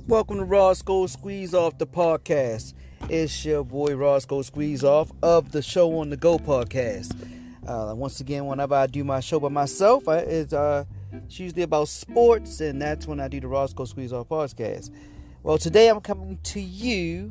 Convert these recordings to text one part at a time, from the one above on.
Welcome to Roscoe Squeeze Off the podcast. It's your boy Roscoe Squeeze Off of the Show on the Go podcast. Once again, whenever I do my show by myself, it's usually about sports, and that's when I do the Roscoe Squeeze Off podcast. Well, today I'm coming to you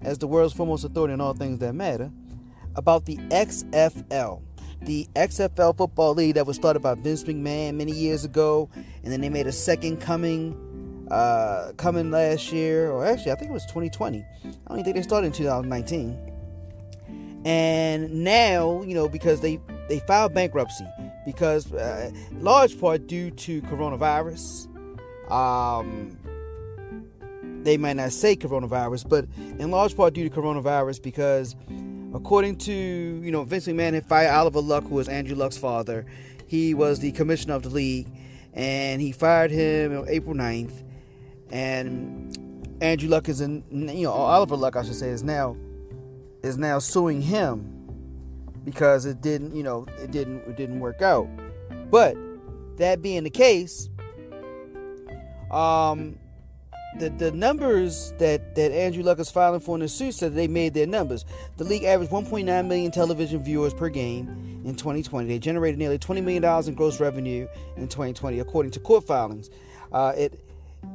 as the world's foremost authority on all things that matter about the XFL. The XFL football league that was started by Vince McMahon many years ago, and then they made a second coming last year, or actually I think it was 2020. I don't even think they started in 2019. And now, because they filed bankruptcy because large part due to coronavirus. They might not say coronavirus, but in large part due to coronavirus, because according to Vince McMahon had fired Oliver Luck, who was Andrew Luck's father. He was the commissioner of the league, and he fired him on April 9th. And Andrew Luck Oliver Luck, I should say, is now suing him because it didn't work out. But that being the case, the numbers that Andrew Luck is filing for in the suit said they made their numbers. The league averaged 1.9 million television viewers per game in 2020. They generated nearly $20 million in gross revenue in 2020, according to court filings.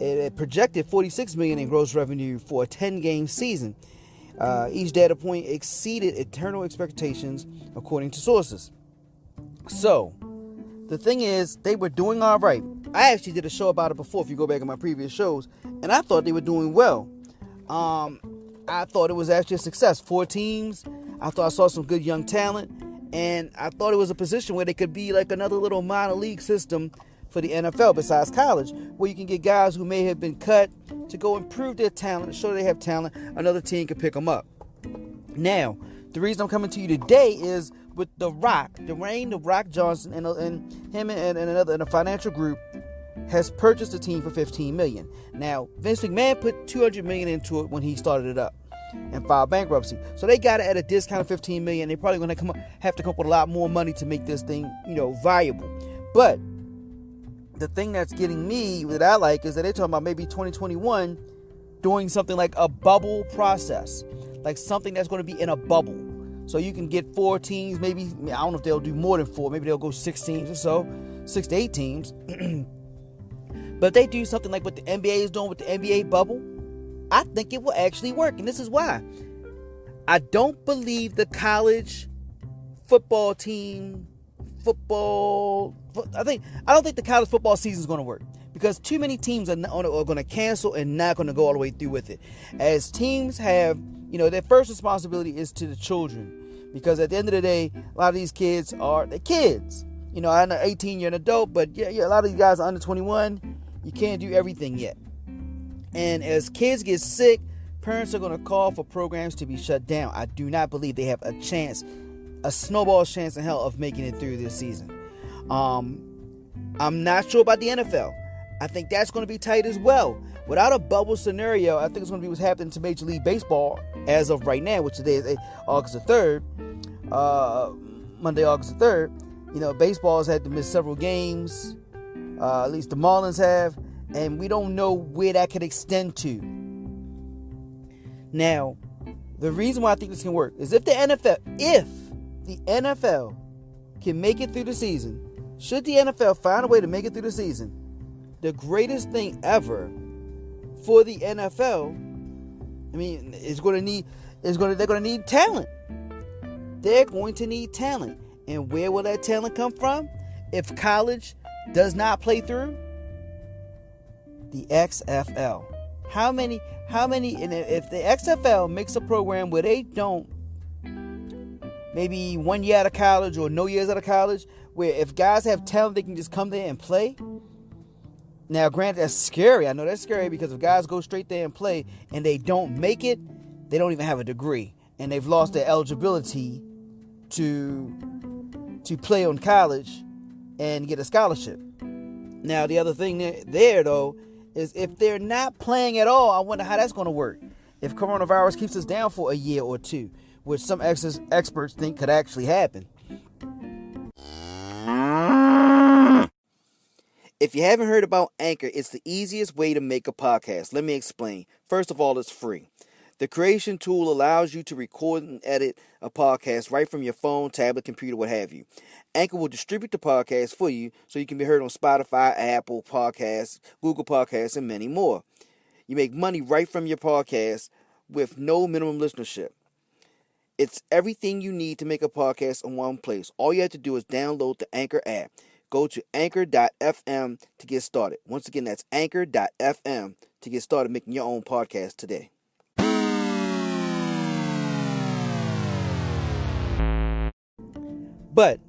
It projected $46 million in gross revenue for a 10-game season. Each data point exceeded internal expectations, according to sources. So, the thing is, they were doing all right. I actually did a show about it before, if you go back in my previous shows, and I thought they were doing well. I thought it was actually a success. 4 teams. I thought I saw some good young talent, and I thought it was a position where they could be like another little minor league system for the NFL besides college, where you can get guys who may have been cut to go improve their talent, show they have talent. Another team can pick them up. Now, the reason I'm coming to you today is with Dwayne The Rock Johnson, and him and a financial group has purchased the team for $15 million. Now, Vince McMahon put $200 million into it when he started it up and filed bankruptcy. So they got it at a discount of $15 million. They're probably going to have to come up with a lot more money to make this thing, viable. But the thing that's getting me that I like is that they're talking about maybe 2021 doing something like a bubble process, like something that's going to be in a bubble. So you can get 4 teams, maybe, I don't know if they'll do more than 4, maybe they'll go 6 teams or so, 6 to 8 teams. But if they do something like what the NBA is doing with the NBA bubble, I think it will actually work. And this is why. I don't believe the college football team, I don't think the college football season is going to work, because too many teams are going to cancel and not going to go all the way through with it. As teams have, their first responsibility is to the children, because at the end of the day, a lot of these kids are the kids. I'm 18, you're an adult, but yeah, a lot of these guys are under 21. You can't do everything yet. And as kids get sick, parents are going to call for programs to be shut down. I do not believe they have a snowball's chance in hell of making it through this season. I'm not sure about the NFL. I think that's going to be tight as well. Without a bubble scenario, I think it's going to be what's happening to Major League Baseball as of right now, which today is August the 3rd, Monday, August the 3rd. Baseball has had to miss several games, at least the Marlins have, and we don't know where that could extend to. Now, the reason why I think this can work is if the NFL can make it through the season, should the NFL find a way to make it through the season, the greatest thing ever for the NFL, they're going to need talent. They're going to need talent. And where will that talent come from? If college does not play through, the XFL. How many, and if the XFL makes a program where they don't, maybe 1 year out of college or no years out of college, where if guys have talent, they can just come there and play. Now, granted, that's scary. I know that's scary, because if guys go straight there and play and they don't make it, they don't even have a degree, and they've lost their eligibility to play on college and get a scholarship. Now, the other thing there though is if they're not playing at all, I wonder how that's going to work. If coronavirus keeps us down for a year or two, which some experts think could actually happen. If you haven't heard about Anchor, it's the easiest way to make a podcast. Let me explain. First of all, it's free. The creation tool allows you to record and edit a podcast right from your phone, tablet, computer, what have you. Anchor will distribute the podcast for you so you can be heard on Spotify, Apple Podcasts, Google Podcasts, and many more. You make money right from your podcast with no minimum listenership. It's everything you need to make a podcast in one place. All you have to do is download the Anchor app. Go to anchor.fm to get started. Once again, that's anchor.fm to get started making your own podcast today. But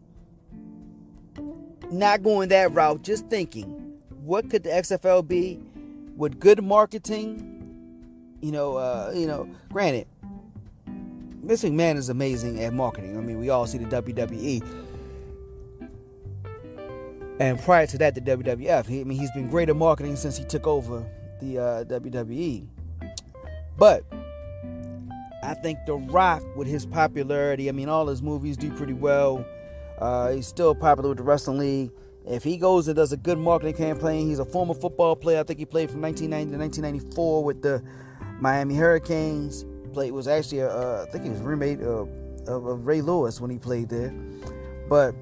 not going that route, just thinking, what could the XFL be with good marketing? Granted, Vince McMahon is amazing at marketing. I mean, we all see the WWE. And prior to that, the WWF. He's been great at marketing since he took over the WWE. But I think The Rock, with his popularity, all his movies do pretty well. He's still popular with the wrestling league. If he goes and does a good marketing campaign, he's a former football player. I think he played from 1990 to 1994 with the Miami Hurricanes. Was actually I think he was roommate of Ray Lewis when he played there. But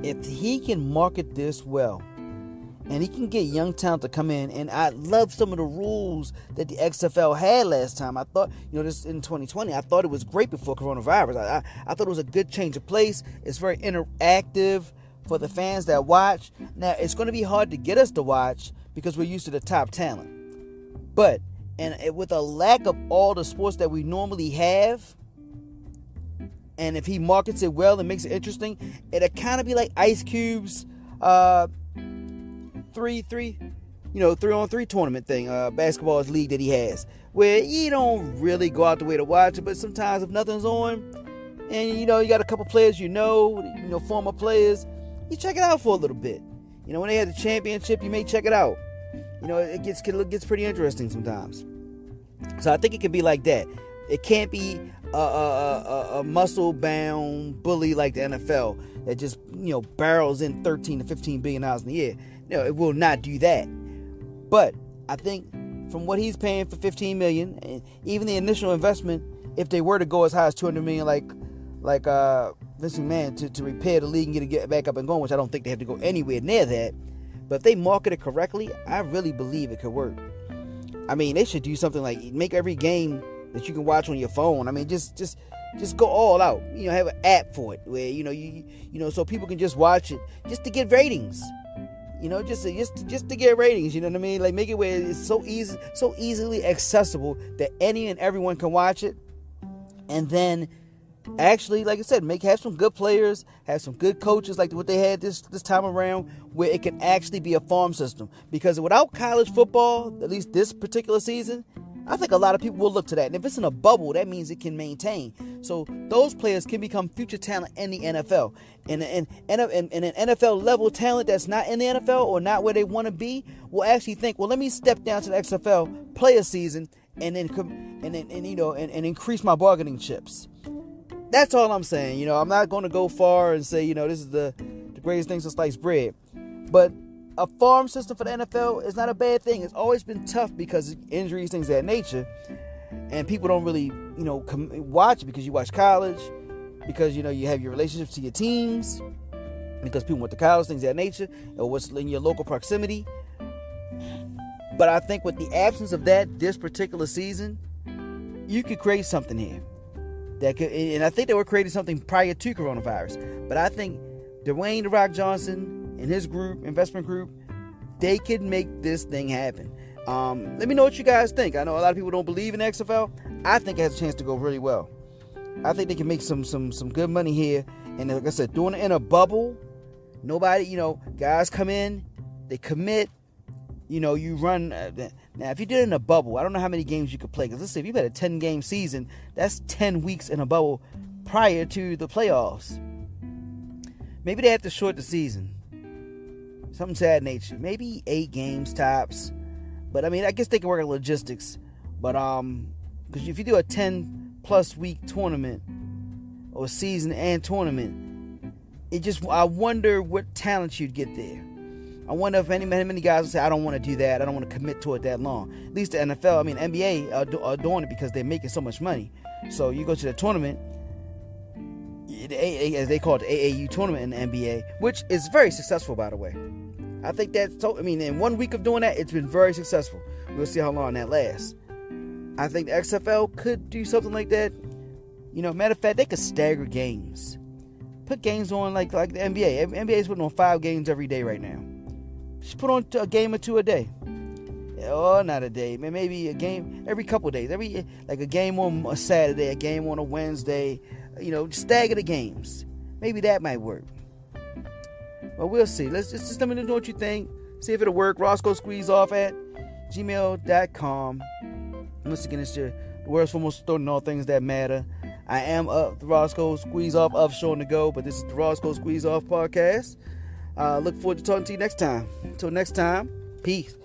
if he can market this well, and he can get young talent to come in, and I love some of the rules that the XFL had last time. I thought, this in 2020, I thought it was great before coronavirus. I thought it was a good change of pace. It's very interactive for the fans that watch. Now, it's going to be hard to get us to watch because we're used to the top talent. But, and with a lack of all the sports that we normally have, and if he markets it well and makes it interesting, it'll kind of be like Ice Cube's 3-on-3 tournament thing, basketball league that he has, where you don't really go out the way to watch it, but sometimes if nothing's on, and you got a couple players former players, you check it out for a little bit. When they had the championship, you may check it out. It gets pretty interesting sometimes. So I think it can be like that. It can't be a muscle-bound bully like the NFL that just barrels in $13 to $15 billion in a year. No, it will not do that. But I think from what he's paying for $15 million, and even the initial investment, if they were to go as high as $200 million, like Vince McMahon, to repair the league and get it back up and going, which I don't think they have to go anywhere near that. But if they market it correctly, I really believe it could work. They should do something like make every game that you can watch on your phone. Just go all out. Have an app for it where so people can just watch it just to get ratings. Just to get ratings. You know what I mean? Like make it where it's so easily accessible that any and everyone can watch it. And then actually, like I said, have some good players, have some good coaches like what they had this time around, where it can actually be a farm system. Because without college football, at least this particular season, I think a lot of people will look to that. And if it's in a bubble, that means it can maintain. So those players can become future talent in the NFL. And an NFL level talent that's not in the NFL or not where they want to be will actually think, well, let me step down to the XFL, play a season, and increase my bargaining chips. That's all I'm saying. I'm not going to go far and say, this is the greatest thing since sliced bread. But a farm system for the NFL is not a bad thing. It's always been tough because of injuries, things of that nature. And people don't really, watch it because you watch college, because, you have your relationships to your teams, because people went to college, things of that nature, or what's in your local proximity. But I think with the absence of that this particular season, you could create something here. And I think they were creating something prior to coronavirus. But I think Dwayne "The Rock" Johnson and his investment group, they could make this thing happen. Let me know what you guys think. I know a lot of people don't believe in XFL. I think it has a chance to go really well. I think they can make some good money here. And like I said, doing it in a bubble, nobody, guys come in, they commit, you run. Now, if you did it in a bubble, I don't know how many games you could play. Because let's say if you've had a 10-game season, that's 10 weeks in a bubble prior to the playoffs. Maybe they have to short the season. Something to that nature. Maybe 8 games tops. But, I guess they can work on logistics. But, because if you do a 10-plus week tournament, or season and tournament, I wonder what talent you'd get there. I wonder if many guys will say, I don't want to do that. I don't want to commit to it that long. At least the NFL, NBA are doing it because they're making so much money. So you go to the tournament, as they call it, the AAU tournament in the NBA, which is very successful, by the way. I think that's in 1 week of doing that, it's been very successful. We'll see how long that lasts. I think the XFL could do something like that. Matter of fact, they could stagger games. Put games on like the NBA. NBA is putting on 5 games every day right now. Just put on a game or 2 a day. Or not a day, maybe a game every couple of days. Like a game on a Saturday, a game on a Wednesday. Stagger the games. Maybe that might work. Well, we'll see. Just let me know what you think. See if it'll work. RoscoeSqueezeOff@gmail.com. Once again, it's the world's foremost authority on all things that matter. I am the Roscoe Squeeze Off of Show on the Go, but this is the Roscoe Squeeze Off podcast. Look forward to talking to you next time. Until next time, peace.